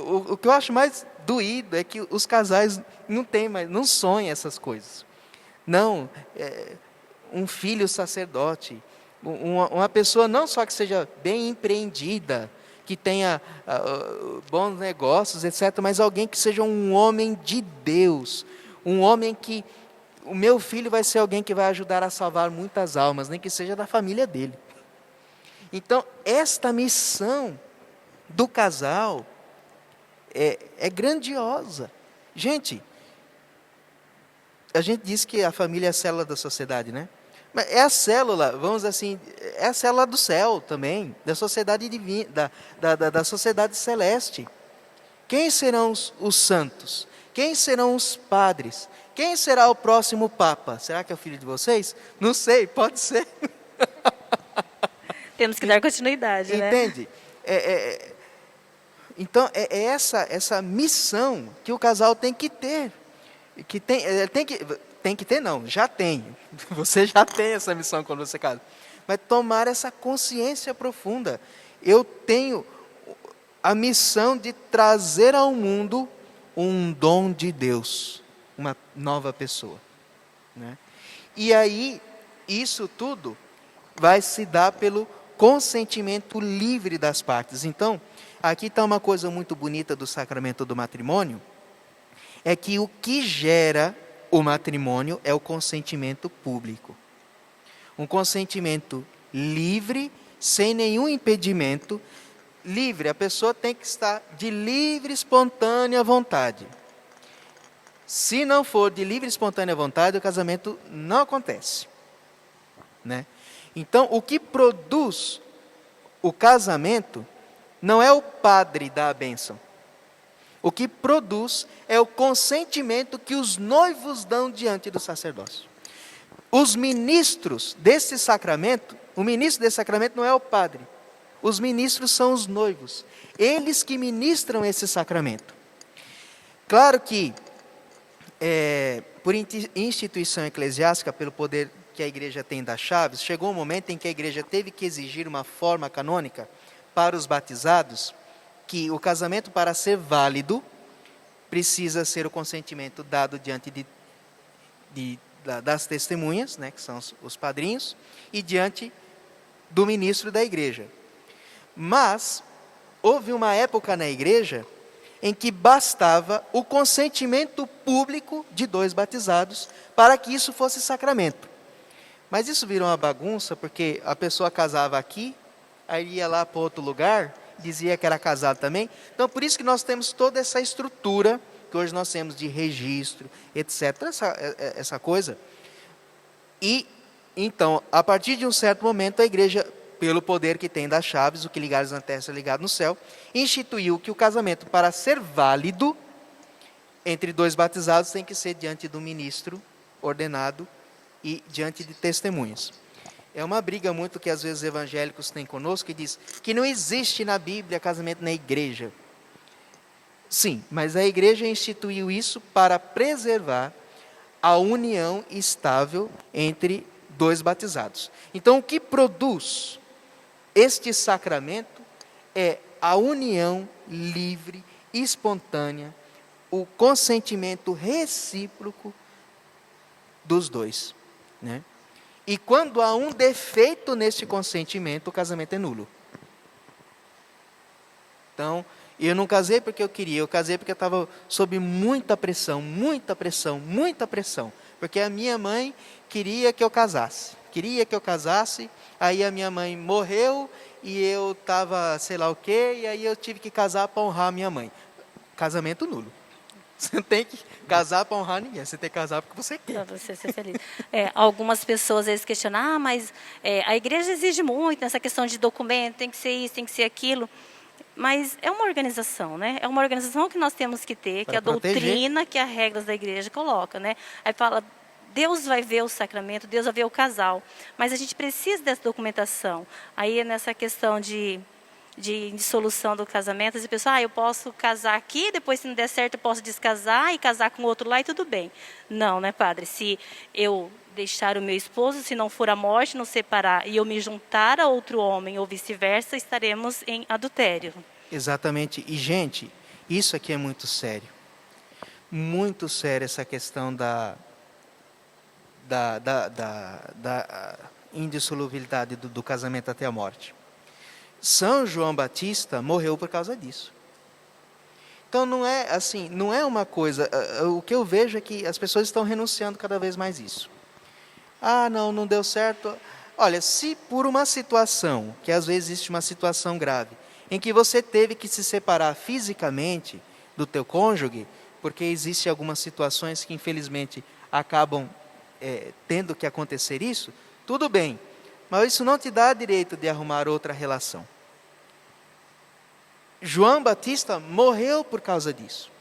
O que eu acho mais doído é que os casais não sonham essas coisas. Não, um filho sacerdote, uma pessoa não só que seja bem empreendida, que tenha bons negócios, etc., mas alguém que seja um homem de Deus, um homem que, o meu filho vai ser alguém que vai ajudar a salvar muitas almas, nem que seja da família dele. Então, esta missão do casal é grandiosa. Gente, a gente diz que a família é a célula da sociedade, né? Mas é a célula, vamos assim, é a célula do céu também, da sociedade divina, da sociedade celeste. Quem serão os santos? Quem serão os padres? Quem será o próximo Papa? Será que é o filho de vocês? Não sei, pode ser. Temos que dar continuidade, né? Entende? Então, é essa missão que o casal tem que ter. Tem que ter, não, já tem. Você já tem essa missão quando você casa. Mas tomar essa consciência profunda. Eu tenho a missão de trazer ao mundo um dom de Deus, uma nova pessoa, né? E aí, isso tudo vai se dar pelo consentimento livre das partes. Então, aqui está uma coisa muito bonita do sacramento do matrimônio, é que o que gera o matrimônio é o consentimento público. Um consentimento livre, sem nenhum impedimento. Livre, a pessoa tem que estar de livre, espontânea vontade. Se não for de livre, espontânea vontade, o casamento não acontece, né? Então, o que produz o casamento não é o padre dar a bênção. O que produz é o consentimento que os noivos dão diante do sacerdócio. Os ministros desse sacramento, o ministro desse sacramento não é o padre. Os ministros são os noivos. Eles que ministram esse sacramento. Claro que, por instituição eclesiástica, pelo poder que a igreja tem das chaves, chegou um momento em que a igreja teve que exigir uma forma canônica para os batizados, que o casamento, para ser válido, precisa ser o consentimento dado diante das testemunhas, né, que são os padrinhos, e diante do ministro da igreja. Mas houve uma época na igreja em que bastava o consentimento público de 2 batizados para que isso fosse sacramento. Mas isso virou uma bagunça, porque a pessoa casava aqui, aí ia lá para outro lugar, dizia que era casado também. Então, por isso que nós temos toda essa estrutura, que hoje nós temos de registro, etc., essa coisa. E, então, a partir de um certo momento, a igreja, pelo poder que tem das chaves, o que ligares na terra é ligado no céu, instituiu que o casamento, para ser válido, entre 2 batizados, tem que ser diante do ministro ordenado e diante de testemunhas. É uma briga muito que às vezes os evangélicos têm conosco, que diz que não existe na Bíblia casamento na igreja. Sim, mas a igreja instituiu isso para preservar a união estável entre 2 batizados. Então, o que produz este sacramento é a união livre, espontânea, o consentimento recíproco dos 2, né? E quando há um defeito nesse consentimento, o casamento é nulo. Então, eu não casei porque eu queria, eu casei porque eu estava sob muita pressão, muita pressão, muita pressão. Porque a minha mãe queria que eu casasse, aí a minha mãe morreu e eu estava sei lá o quê, e aí eu tive que casar para honrar a minha mãe. Casamento nulo. Você não tem que casar para honrar ninguém, você tem que casar porque você quer. Para você ser feliz. Algumas pessoas às vezes questionam, mas a igreja exige muito nessa questão de documento, tem que ser isso, tem que ser aquilo. Mas é uma organização, né? É uma organização que nós temos que ter, que a doutrina, que as regras da igreja coloca, né? Aí fala, Deus vai ver o sacramento, Deus vai ver o casal, mas a gente precisa dessa documentação. Aí nessa questão de dissolução do casamento, as pessoas, eu posso casar aqui, depois se não der certo eu posso descasar e casar com outro lá e tudo bem. Não, né, padre? Se eu deixar o meu esposo, se não for a morte, nos separar, e eu me juntar a outro homem ou vice-versa, estaremos em adultério. Exatamente. E, gente, isso aqui é muito sério. Muito sério essa questão da indissolubilidade do casamento até a morte. São João Batista morreu por causa disso. Então não é assim, não é uma coisa, o que eu vejo é que as pessoas estão renunciando cada vez mais isso. Não deu certo. Olha, se por uma situação, que às vezes existe uma situação grave, em que você teve que se separar fisicamente do teu cônjuge, porque existem algumas situações que infelizmente acabam tendo que acontecer isso, tudo bem. Mas isso não te dá direito de arrumar outra relação. João Batista morreu por causa disso.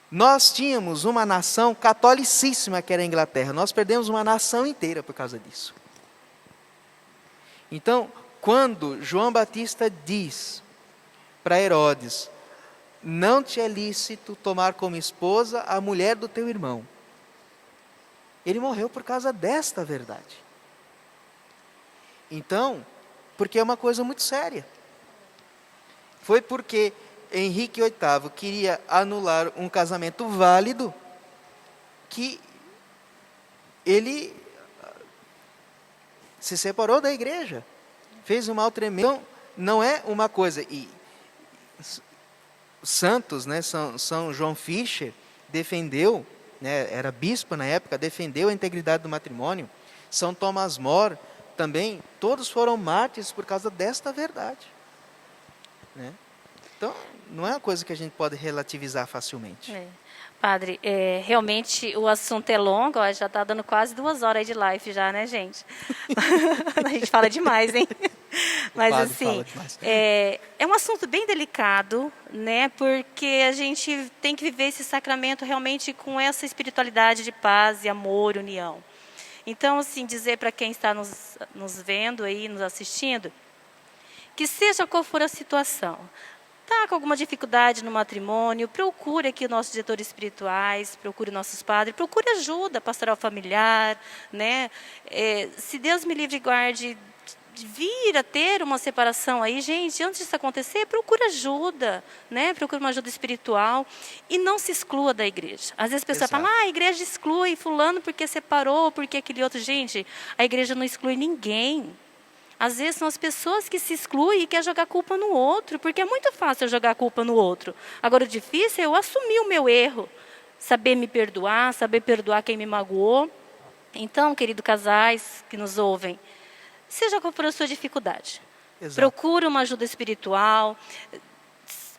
Nós tínhamos uma nação catolicíssima que era a Inglaterra. Nós perdemos uma nação inteira por causa disso. Então, quando João Batista diz para Herodes, não te é lícito tomar como esposa a mulher do teu irmão, ele morreu por causa desta verdade. Então, porque é uma coisa muito séria. Foi porque Henrique VIII queria anular um casamento válido que ele se separou da igreja, fez um mal tremendo. Então, não é uma coisa. E santos, né, São João Fischer defendeu, né, era bispo na época, defendeu a integridade do matrimônio. São Tomás More também, todos foram mártires por causa desta verdade. Né? Então, não é uma coisa que a gente pode relativizar facilmente. Padre, realmente o assunto é longo, já está dando quase 2 horas de live já, né, gente? A gente fala demais, hein? Mas assim, é um assunto bem delicado, né? Porque a gente tem que viver esse sacramento realmente com essa espiritualidade de paz e amor, união. Então, assim, dizer para quem está nos vendo aí, nos assistindo, que seja qual for a situação, está com alguma dificuldade no matrimônio, procure aqui os nossos diretores espirituais, procure nossos padres, procure ajuda pastoral familiar, né? Se Deus me livre e guarde de vir a ter uma separação aí, gente, antes disso acontecer, procure ajuda, né? Procure uma ajuda espiritual e não se exclua da igreja. Às vezes a pessoa fala, a igreja exclui fulano porque separou, porque aquele outro. Gente, a igreja não exclui ninguém. Às vezes são as pessoas que se excluem e querem jogar a culpa no outro, porque é muito fácil eu jogar a culpa no outro. Agora, o difícil é eu assumir o meu erro, saber me perdoar, saber perdoar quem me magoou. Então, queridos casais que nos ouvem, seja qual for a sua dificuldade, procura uma ajuda espiritual,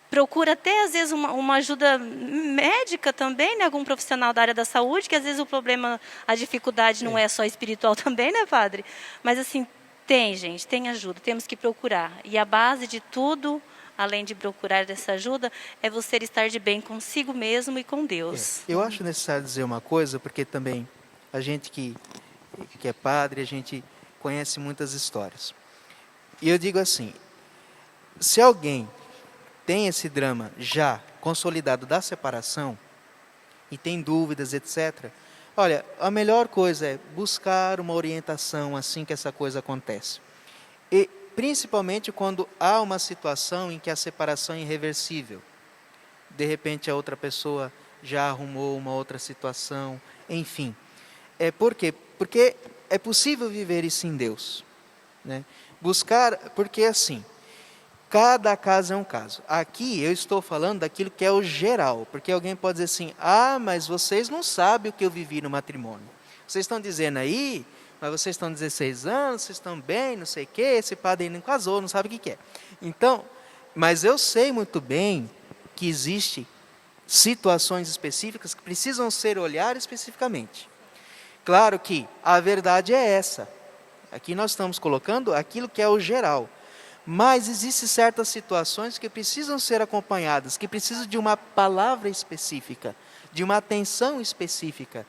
procura até, às vezes, uma ajuda médica também, né? Algum profissional da área da saúde, que às vezes o problema, a dificuldade não é só espiritual também, né, padre? Mas, assim, tem ajuda, temos que procurar. E a base de tudo, além de procurar essa ajuda, é você estar de bem consigo mesmo e com Deus. Eu acho necessário dizer uma coisa, porque também a gente que é padre, a gente conhece muitas histórias. E eu digo assim, se alguém tem esse drama já consolidado da separação, e tem dúvidas, etc., olha, a melhor coisa é buscar uma orientação assim que essa coisa acontece. E principalmente quando há uma situação em que a separação é irreversível. De repente a outra pessoa já arrumou uma outra situação, enfim. Por quê? Porque é possível viver isso em Deus, né? Buscar, porque assim, cada caso é um caso. Aqui eu estou falando daquilo que é o geral, porque alguém pode dizer assim, mas vocês não sabem o que eu vivi no matrimônio. Vocês estão dizendo aí, mas vocês estão 16 anos, vocês estão bem, não sei o quê, esse padre não casou, não sabe o que é. Então, mas eu sei muito bem que existem situações específicas que precisam ser olhadas especificamente. Claro que a verdade é essa. Aqui nós estamos colocando aquilo que é o geral. Mas existem certas situações que precisam ser acompanhadas, que precisam de uma palavra específica, de uma atenção específica.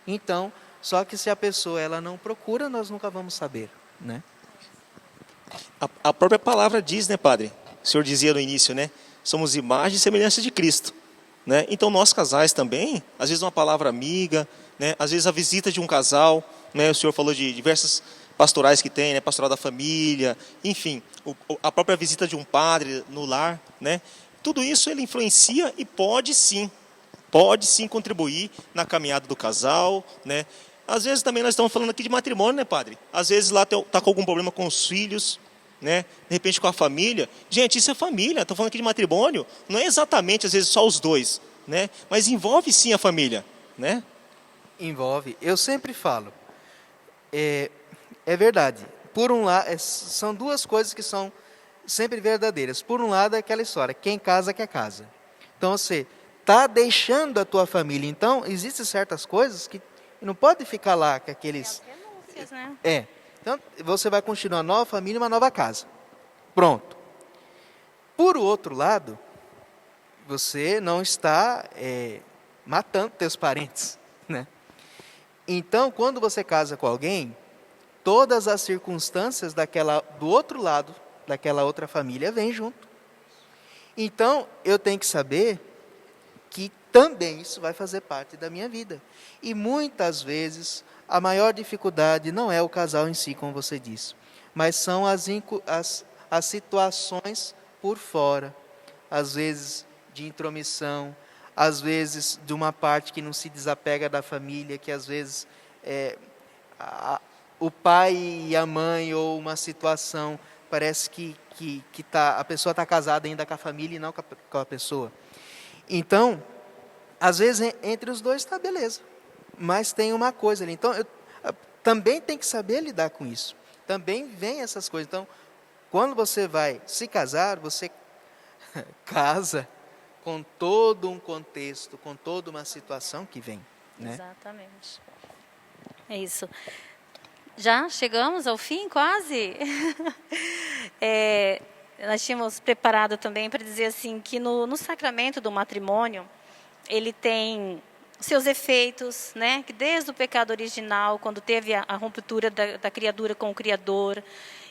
Então, só que se a pessoa ela não procura, nós nunca vamos saber, né? A própria palavra diz, né, padre? O senhor dizia no início, né? Somos imagem e semelhança de Cristo, né? Então, nós casais também, às vezes uma palavra amiga, né? Às vezes a visita de um casal, né? O senhor falou de diversas pastorais que tem, né? Pastoral da família, enfim, a própria visita de um padre no lar, né? Tudo isso ele influencia e pode sim contribuir na caminhada do casal, né? Às vezes também nós estamos falando aqui de matrimônio, né, padre? Às vezes lá está com algum problema com os filhos, né? De repente com a família. Gente, isso é família, estou falando aqui de matrimônio, não é exatamente às vezes só os dois, né? Mas envolve sim a família, né? Envolve. Eu sempre falo, é verdade. Por um lado, são duas coisas que são sempre verdadeiras. Por um lado, é aquela história, quem casa quer casa. Então, você está deixando a tua família. Então, existem certas coisas que não pode ficar lá com aqueles... renúncias, né? Então, você vai continuar nova família e uma nova casa. Pronto. Por outro lado, você não está matando teus parentes, né? Então, quando você casa com alguém, todas as circunstâncias do outro lado, daquela outra família, vêm junto. Então, eu tenho que saber que também isso vai fazer parte da minha vida. E muitas vezes, a maior dificuldade não é o casal em si, como você disse, mas são as situações por fora, às vezes de intromissão, às vezes de uma parte que não se desapega da família, que às vezes o pai e a mãe, ou uma situação, parece que a pessoa está casada ainda com a família e não com a pessoa. Então, às vezes entre os dois está beleza, mas tem uma coisa ali. Então, eu também tem que saber lidar com isso. Também vem essas coisas. Então, quando você vai se casar, você casa com todo um contexto, com toda uma situação que vem, né? Exatamente. É isso. Já chegamos ao fim, quase. Nós tínhamos preparado também para dizer assim que no sacramento do matrimônio ele tem seus efeitos, né? Que desde o pecado original, quando teve a ruptura da criatura com o Criador,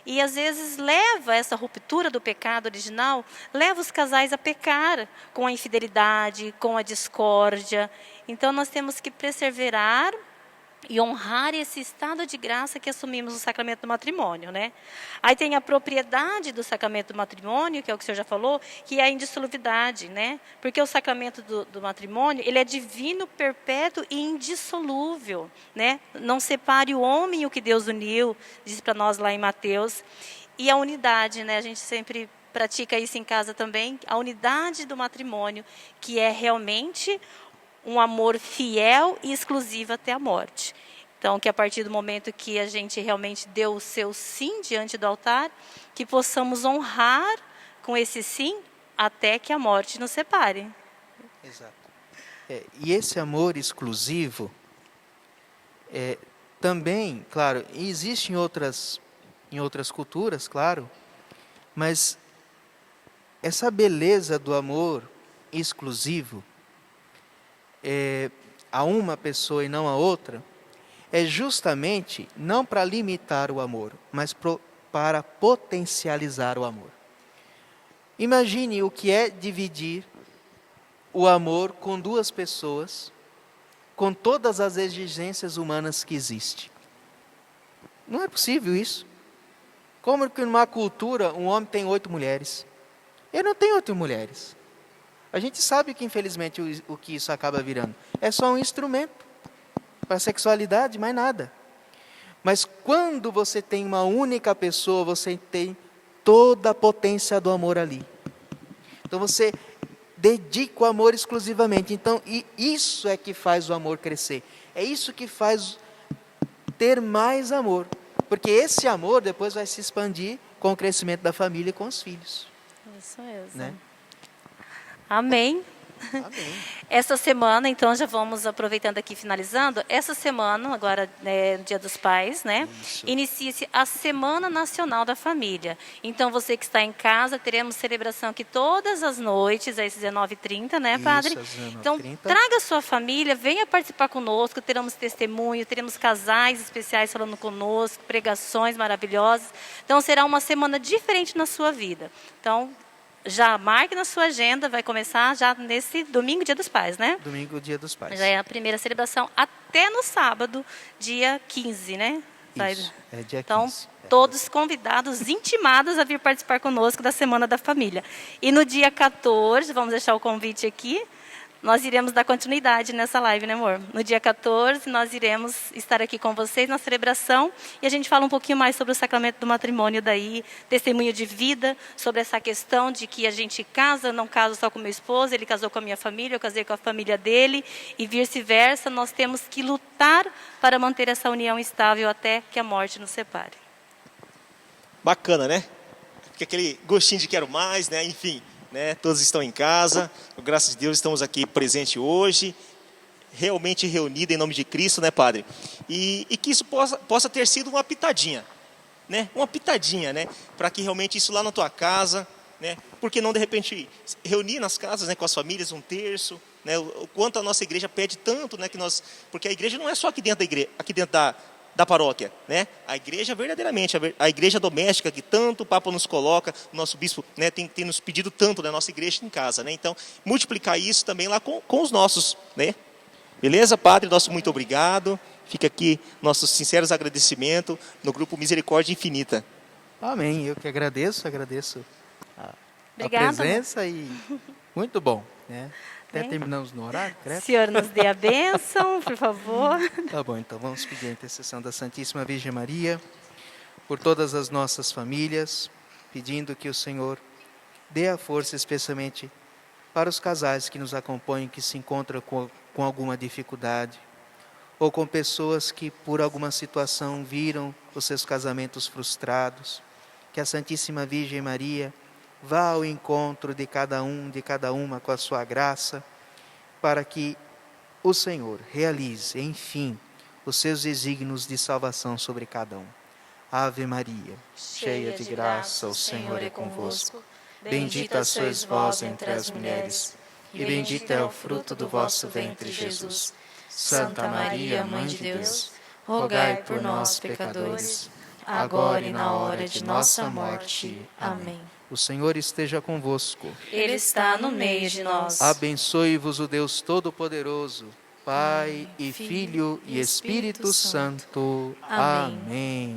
e às vezes leva essa ruptura do pecado original, leva os casais a pecar com a infidelidade, com a discórdia. Então nós temos que perseverar e honrar esse estado de graça que assumimos no sacramento do matrimônio, né? Aí tem a propriedade do sacramento do matrimônio, que é o que o senhor já falou, que é a indissolubilidade, né? Porque o sacramento do matrimônio, ele é divino, perpétuo e indissolúvel, né? Não separe o homem e o que Deus uniu, diz para nós lá em Mateus. E a unidade, né? A gente sempre pratica isso em casa também, a unidade do matrimônio, que é realmente um amor fiel e exclusivo até a morte. Então, que a partir do momento que a gente realmente deu o seu sim diante do altar, que possamos honrar com esse sim até que a morte nos separe. Exato. E esse amor exclusivo, também, claro, existe em outras culturas, claro, mas essa beleza do amor exclusivo, a uma pessoa e não a outra, é justamente não para limitar o amor, mas para potencializar o amor. Imagine o que é dividir o amor com duas pessoas, com todas as exigências humanas que existem. Não é possível isso. Como que numa cultura um homem tem 8 mulheres? Ele não tem 8 mulheres. A gente sabe que, infelizmente, o que isso acaba virando é só um instrumento para a sexualidade, mais nada. Mas quando você tem uma única pessoa, você tem toda a potência do amor ali. Então você dedica o amor exclusivamente. Então, isso é que faz o amor crescer. É isso que faz ter mais amor. Porque esse amor depois vai se expandir com o crescimento da família e com os filhos. Isso mesmo. Né? Amém. Amém. Essa semana, então, já vamos aproveitando aqui, finalizando. Essa semana, agora, no Dia dos Pais, né? Inicia-se a Semana Nacional da Família. Então, você que está em casa, teremos celebração aqui todas as noites, às 19h30, né, Padre? Isso, às 19h30. Então, traga a sua família, venha participar conosco, teremos testemunho, teremos casais especiais falando conosco, pregações maravilhosas. Então, será uma semana diferente na sua vida. Então, já marque na sua agenda, vai começar já nesse domingo, Dia dos Pais, né? Domingo, Dia dos Pais. Já é a primeira celebração até no sábado, dia 15, né? Isso, é dia 15. Então, todos convidados, intimados a vir participar conosco da Semana da Família. E no dia 14, vamos deixar o convite aqui, nós iremos dar continuidade nessa live, né, amor? No dia 14, nós iremos estar aqui com vocês na celebração e a gente fala um pouquinho mais sobre o sacramento do matrimônio daí, testemunho de vida, sobre essa questão de que a gente casa, não caso só com meu esposo, ele casou com a minha família, eu casei com a família dele e vice-versa, nós temos que lutar para manter essa união estável até que a morte nos separe. Bacana, né? Fica aquele gostinho de quero mais, né? Enfim. Né? Todos estão em casa, graças a Deus estamos aqui presentes hoje, realmente reunidos em nome de Cristo, né, Padre? E que isso possa ter sido uma pitadinha, né? Uma pitadinha, né? Para que realmente isso lá na tua casa, né? Porque não de repente reunir nas casas, né, com as famílias um terço, né? O quanto a nossa igreja pede tanto, né? Porque a igreja não é só aqui dentro da igreja, aqui dentro da paróquia, né? A igreja verdadeiramente, a igreja doméstica que tanto o Papa nos coloca, o nosso bispo, né, tem nos pedido tanto da nossa igreja em casa, né? Então, multiplicar isso também lá com os nossos, né? Beleza, Padre? Nosso muito obrigado. Fica aqui nossos sinceros agradecimentos no grupo Misericórdia Infinita. Amém. Eu que agradeço a presença e muito bom, né? Até terminamos no horário, O Senhor nos dê a bênção, por favor. Tá bom, então vamos pedir a intercessão da Santíssima Virgem Maria por todas as nossas famílias, pedindo que o Senhor dê a força especialmente para os casais que nos acompanham, que se encontram com alguma dificuldade, ou com pessoas que por alguma situação viram os seus casamentos frustrados, que a Santíssima Virgem Maria vá ao encontro de cada um, de cada uma com a sua graça, para que o Senhor realize, enfim, os seus desígnios de salvação sobre cada um. Ave Maria, cheia de graça, o Senhor é convosco. Bendita sois vós entre as mulheres, e bendito é o fruto do vosso ventre, Jesus. Santa Maria, Mãe de Deus, rogai por nós, pecadores, agora e na hora de nossa morte. Amém. O Senhor esteja convosco. Ele está no meio de nós. Abençoe-vos o Deus Todo-Poderoso, Pai e Filho e Espírito Santo. Amém.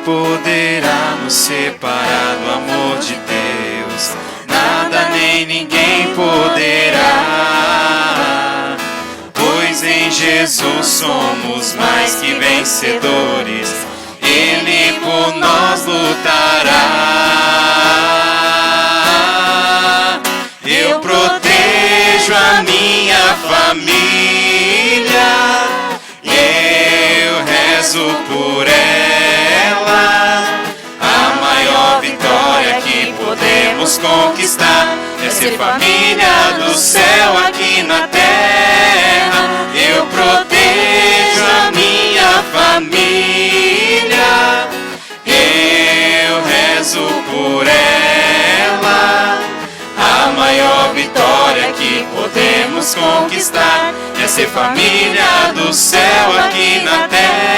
Poderá nos separar do amor de Deus, nada nem ninguém poderá, pois em Jesus somos mais que vencedores, Ele por nós lutará. Eu protejo a minha família, eu rezo por ela. A maior vitória que podemos conquistar é ser família do céu aqui na terra. Eu protejo a minha família, eu rezo por ela. A maior vitória que podemos conquistar é ser família do céu aqui na terra.